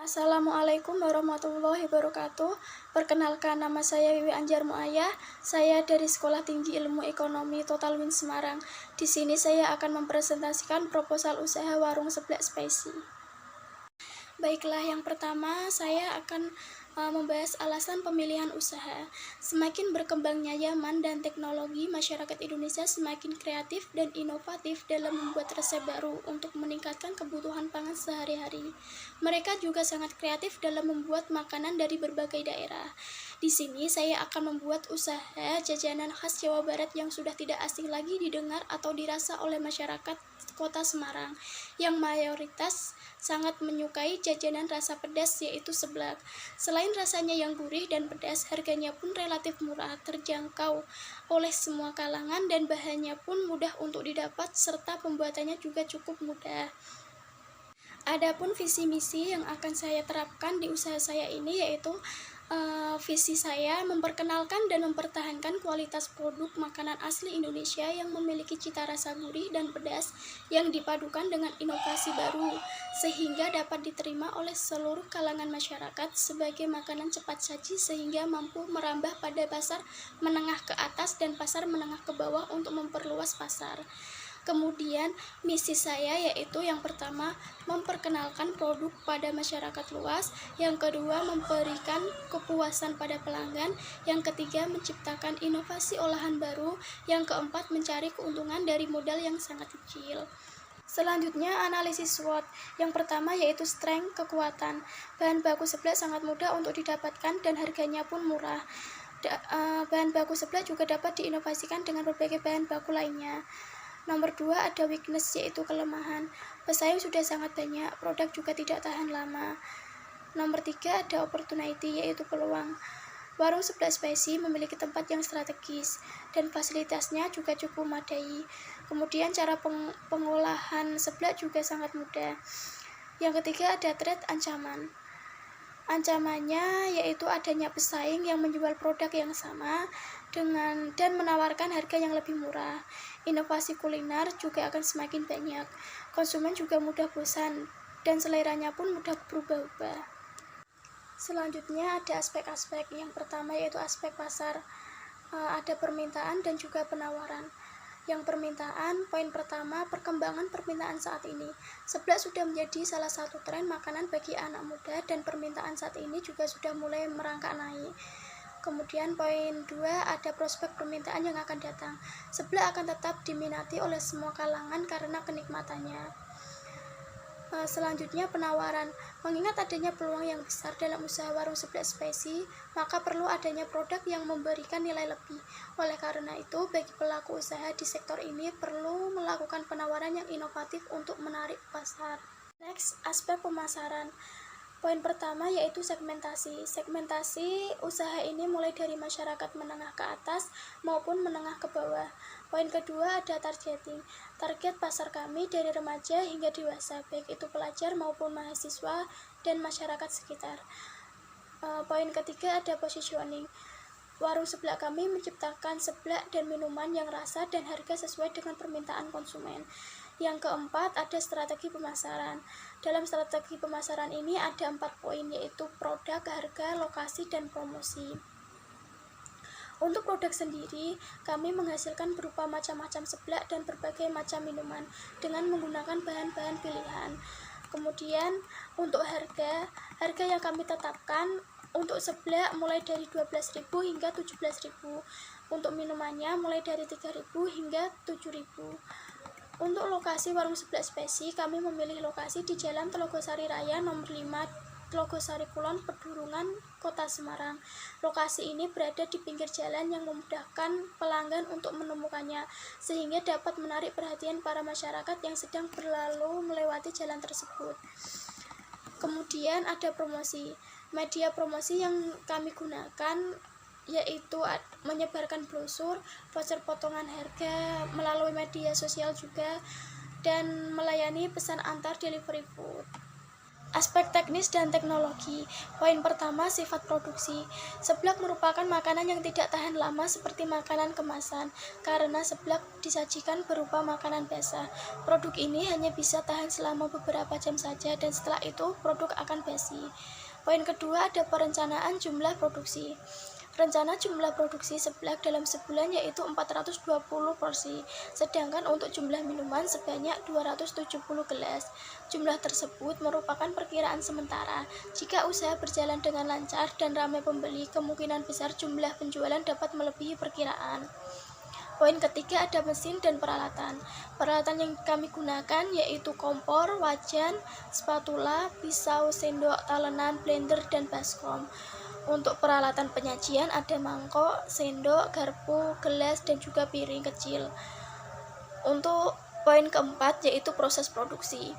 Assalamualaikum warahmatullahi wabarakatuh. Perkenalkan, nama saya Wiwi Anjar Muayah. Saya dari Sekolah Tinggi Ilmu Ekonomi Total Win Semarang. Di sini saya akan mempresentasikan proposal usaha warung seblak spesi. Baiklah, yang pertama saya akan membahas alasan pemilihan usaha. Semakin berkembangnya zaman dan teknologi, masyarakat Indonesia semakin kreatif dan inovatif dalam membuat resep baru untuk meningkatkan kebutuhan pangan sehari-hari. Mereka juga sangat kreatif dalam membuat makanan dari berbagai daerah. Di sini saya akan membuat usaha jajanan khas Jawa Barat yang sudah tidak asing lagi didengar atau dirasa oleh masyarakat Kota Semarang, yang mayoritas sangat menyukai jajanan rasa pedas, yaitu seblak. Selain rasanya yang gurih dan pedas, harganya pun relatif murah, terjangkau oleh semua kalangan, dan bahannya pun mudah untuk didapat serta pembuatannya juga cukup mudah. Adapun visi misi yang akan saya terapkan di usaha saya ini yaitu visi saya memperkenalkan dan mempertahankan kualitas produk makanan asli Indonesia yang memiliki cita rasa gurih dan pedas yang dipadukan dengan inovasi baru, sehingga dapat diterima oleh seluruh kalangan masyarakat sebagai makanan cepat saji, sehingga mampu merambah pada pasar menengah ke atas dan pasar menengah ke bawah untuk memperluas pasar. Kemudian misi saya yaitu yang pertama memperkenalkan produk pada masyarakat luas, yang kedua memberikan kepuasan pada pelanggan, yang ketiga menciptakan inovasi olahan baru, yang keempat mencari keuntungan dari modal yang sangat kecil. Selanjutnya analisis SWOT. Yang pertama yaitu strength, kekuatan. Bahan baku seblak sangat mudah untuk didapatkan dan harganya pun murah. Bahan baku seblak juga dapat diinovasikan dengan berbagai bahan baku lainnya. Nomor 2 ada weakness, yaitu kelemahan. Pesaing sudah sangat banyak, produk juga tidak tahan lama. Nomor 3 ada opportunity, yaitu peluang. Warung seblak spesi memiliki tempat yang strategis dan fasilitasnya juga cukup memadai. Kemudian cara pengolahan seblak juga sangat mudah. Yang ketiga ada threat, ancaman. Ancamannya yaitu adanya pesaing yang menjual produk yang sama dan menawarkan harga yang lebih murah. Inovasi kuliner juga akan semakin banyak. Konsumen juga mudah bosan dan seleranya pun mudah berubah-ubah. Selanjutnya ada aspek-aspek. Yang pertama yaitu aspek pasar. Ada permintaan dan juga penawaran. Yang permintaan, poin pertama, perkembangan permintaan saat ini. Seblak sudah menjadi salah satu tren makanan bagi anak muda dan permintaan saat ini juga sudah mulai merangkak naik. Kemudian poin 2 ada prospek permintaan yang akan datang. Seblak akan tetap diminati oleh semua kalangan karena kenikmatannya. Selanjutnya penawaran. Mengingat adanya peluang yang besar dalam usaha warung seblak spesi, maka perlu adanya produk yang memberikan nilai lebih. Oleh karena itu, bagi pelaku usaha di sektor ini perlu melakukan penawaran yang inovatif untuk menarik pasar. Next, aspek pemasaran. Poin pertama yaitu segmentasi. Segmentasi usaha ini mulai dari masyarakat menengah ke atas maupun menengah ke bawah. Poin kedua ada targeting. Target pasar kami dari remaja hingga dewasa, baik itu pelajar maupun mahasiswa dan masyarakat sekitar. Poin ketiga ada positioning. Warung seblak kami menciptakan seblak dan minuman yang rasa dan harga sesuai dengan permintaan konsumen. Yang keempat ada strategi pemasaran. Dalam strategi pemasaran ini ada 4 poin, yaitu produk, harga, lokasi, dan promosi. Untuk produk sendiri, kami menghasilkan berupa macam-macam seblak dan berbagai macam minuman dengan menggunakan bahan-bahan pilihan. Kemudian untuk harga yang kami tetapkan untuk seblak mulai dari 12.000 hingga 17.000. Untuk minumannya mulai dari 3.000 hingga 7.000. Untuk lokasi warung seblak spesi, kami memilih lokasi di Jalan Telogosari Raya nomor 5, Telogosari Kulon, Pedurungan, Kota Semarang. Lokasi ini berada di pinggir jalan yang memudahkan pelanggan untuk menemukannya, sehingga dapat menarik perhatian para masyarakat yang sedang berlalu melewati jalan tersebut. Kemudian ada promosi. Media promosi yang kami gunakan yaitu menyebarkan brosur, voucher potongan harga melalui media sosial juga, dan melayani pesan antar delivery food. Aspek teknis dan teknologi. Poin pertama, sifat produksi. Seblak merupakan makanan yang tidak tahan lama seperti makanan kemasan, karena seblak disajikan berupa makanan basah. Produk ini hanya bisa tahan selama beberapa jam saja, dan setelah itu produk akan basi. Poin kedua, ada perencanaan jumlah produksi. Rencana jumlah produksi seblak dalam sebulan yaitu 420 porsi, sedangkan untuk jumlah minuman sebanyak 270 gelas. Jumlah tersebut merupakan perkiraan sementara. Jika usaha berjalan dengan lancar dan ramai pembeli, kemungkinan besar jumlah penjualan dapat melebihi perkiraan. Poin ketiga, ada mesin dan peralatan. Peralatan yang kami gunakan yaitu kompor, wajan, spatula, pisau, sendok, talenan, blender, dan baskom. Untuk peralatan penyajian ada mangkok, sendok, garpu, gelas, dan juga piring kecil. Untuk poin keempat yaitu proses produksi.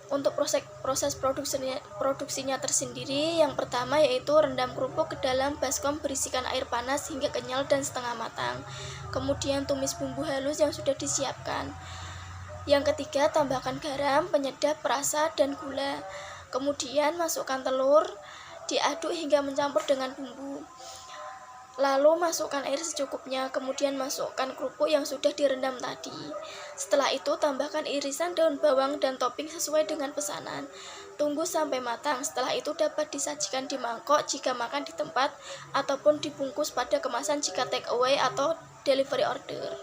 Untuk proses produksinya tersendiri, yang pertama yaitu rendam kerupuk ke dalam baskom berisikan air panas hingga kenyal dan setengah matang. Kemudian tumis bumbu halus yang sudah disiapkan. Yang ketiga, tambahkan garam, penyedap, perasa, dan gula. Kemudian masukkan telur, diaduk hingga mencampur dengan bumbu. Lalu masukkan air secukupnya, kemudian masukkan kerupuk yang sudah direndam tadi. Setelah itu tambahkan irisan daun bawang dan topping sesuai dengan pesanan. Tunggu sampai matang, setelah itu dapat disajikan di mangkok jika makan di tempat, ataupun dibungkus pada kemasan jika take away atau delivery order.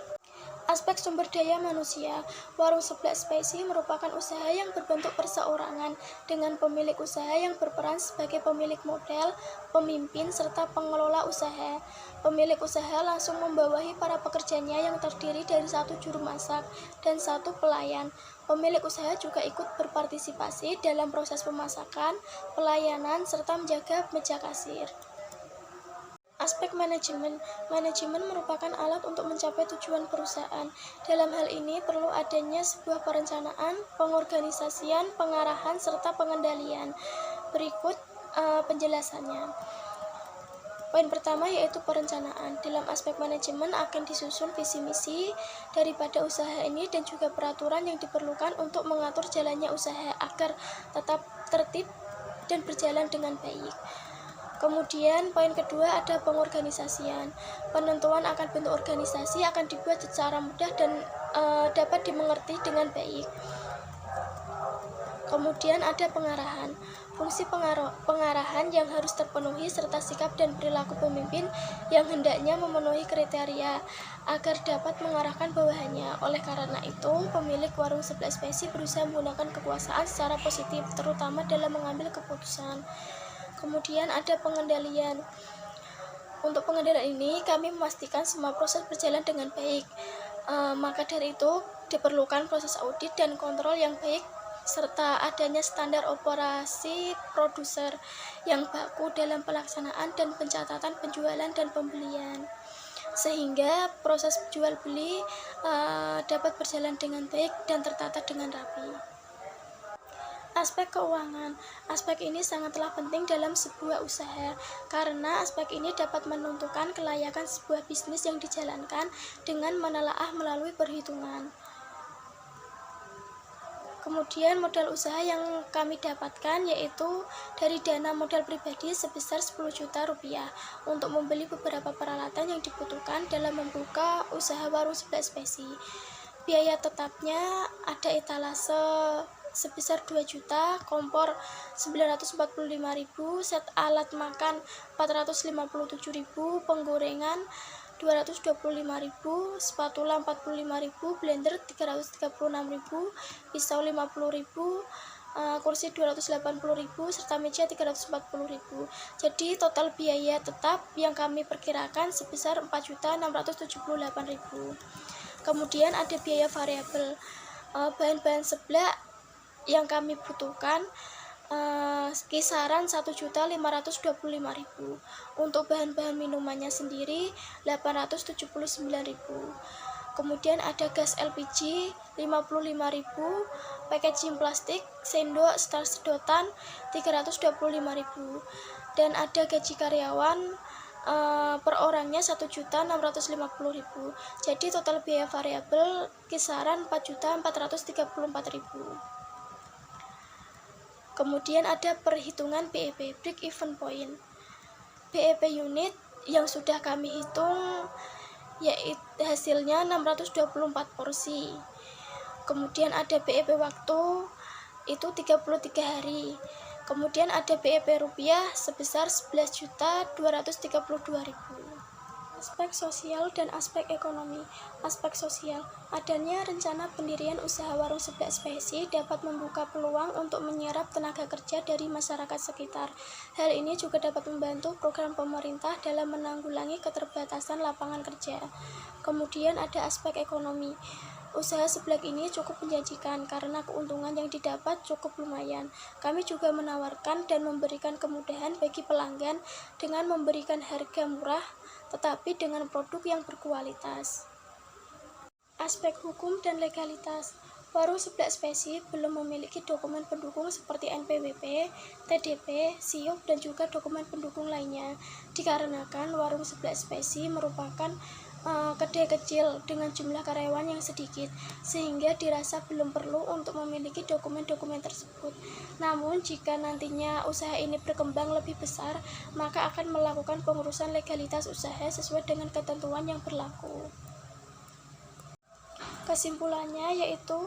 Aspek sumber daya manusia. Warung seblak Spicy merupakan usaha yang berbentuk perseorangan dengan pemilik usaha yang berperan sebagai pemilik modal, pemimpin, serta pengelola usaha. Pemilik usaha langsung membawahi para pekerjanya yang terdiri dari 1 juru masak dan 1 pelayan. Pemilik usaha juga ikut berpartisipasi dalam proses pemasakan, pelayanan, serta menjaga meja kasir. Aspek manajemen. Manajemen merupakan alat untuk mencapai tujuan perusahaan. Dalam hal ini perlu adanya sebuah perencanaan, pengorganisasian, pengarahan, serta pengendalian. Berikut penjelasannya. Poin pertama yaitu perencanaan. Dalam aspek manajemen akan disusun visi misi daripada usaha ini dan juga peraturan yang diperlukan untuk mengatur jalannya usaha agar tetap tertib dan berjalan dengan baik. Kemudian poin kedua ada pengorganisasian. Penentuan akan bentuk organisasi akan dibuat secara mudah dan dapat dimengerti dengan baik. Kemudian ada pengarahan. Fungsi pengarahan yang harus terpenuhi serta sikap dan perilaku pemimpin yang hendaknya memenuhi kriteria agar dapat mengarahkan bawahannya. Oleh karena itu, pemilik warung seblak Spicy berusaha menggunakan kekuasaan secara positif, terutama dalam mengambil keputusan. Kemudian ada pengendalian. Untuk pengendalian ini kami memastikan semua proses berjalan dengan baik. Maka dari itu diperlukan proses audit dan kontrol yang baik serta adanya standar operasi produser yang baku dalam pelaksanaan dan pencatatan penjualan dan pembelian, sehingga proses jual beli dapat berjalan dengan baik dan tertata dengan rapi. Aspek keuangan. Aspek ini sangatlah penting dalam sebuah usaha karena aspek ini dapat menentukan kelayakan sebuah bisnis yang dijalankan dengan menelaah melalui perhitungan. Kemudian modal usaha yang kami dapatkan yaitu dari dana modal pribadi sebesar 10 juta rupiah untuk membeli beberapa peralatan yang dibutuhkan dalam membuka usaha warung seblak Spicy. Biaya tetapnya ada etalase sebesar 2 juta, kompor 945.000, set alat makan 457.000, penggorengan 225.000, spatula 45.000, blender 336.000, pisau 50.000, kursi 280.000, serta meja 340.000. Jadi total biaya tetap yang kami perkirakan sebesar 4.678.000. Kemudian ada biaya variabel. Bahan-bahan seblak yang kami butuhkan kisaran 1.525.000. Untuk bahan-bahan minumannya sendiri 879.000. Kemudian ada gas LPG 55.000, packaging plastik, sendok, star sedotan 325.000, dan ada gaji karyawan per orangnya 1.650.000. Jadi total biaya variabel kisaran 4.434.000. Kemudian ada perhitungan BEP, break even point. BEP unit yang sudah kami hitung yaitu hasilnya 624 porsi. Kemudian ada BEP waktu itu 33 hari. Kemudian ada BEP rupiah sebesar 11.232.000. Aspek sosial dan aspek ekonomi. Aspek sosial, adanya rencana pendirian usaha warung seblak spesi dapat membuka peluang untuk menyerap tenaga kerja dari masyarakat sekitar. Hal ini juga dapat membantu program pemerintah dalam menanggulangi keterbatasan lapangan kerja. Kemudian ada aspek ekonomi. Usaha seblak ini cukup menjanjikan karena keuntungan yang didapat cukup lumayan. Kami juga menawarkan dan memberikan kemudahan bagi pelanggan dengan memberikan harga murah tetapi dengan produk yang berkualitas. Aspek hukum dan legalitas. Warung seblak spesi belum memiliki dokumen pendukung seperti NPWP, TDP, SIUP, dan juga dokumen pendukung lainnya. Dikarenakan warung seblak spesi merupakan kedai kecil dengan jumlah karyawan yang sedikit, sehingga dirasa belum perlu untuk memiliki dokumen-dokumen tersebut. Namun, jika nantinya usaha ini berkembang lebih besar, maka akan melakukan pengurusan legalitas usaha sesuai dengan ketentuan yang berlaku. Kesimpulannya yaitu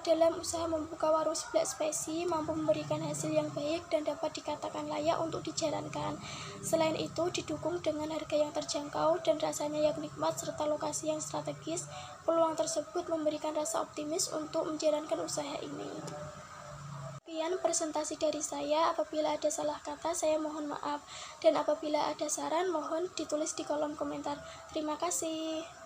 dalam usaha membuka warung seblak spesi mampu memberikan hasil yang baik dan dapat dikatakan layak untuk dijalankan. Selain itu didukung dengan harga yang terjangkau dan rasanya yang nikmat serta lokasi yang strategis. Peluang tersebut memberikan rasa optimis untuk menjalankan usaha ini. Sekian presentasi dari saya. Apabila ada salah kata saya mohon maaf, dan apabila ada saran mohon ditulis di kolom komentar. Terima kasih.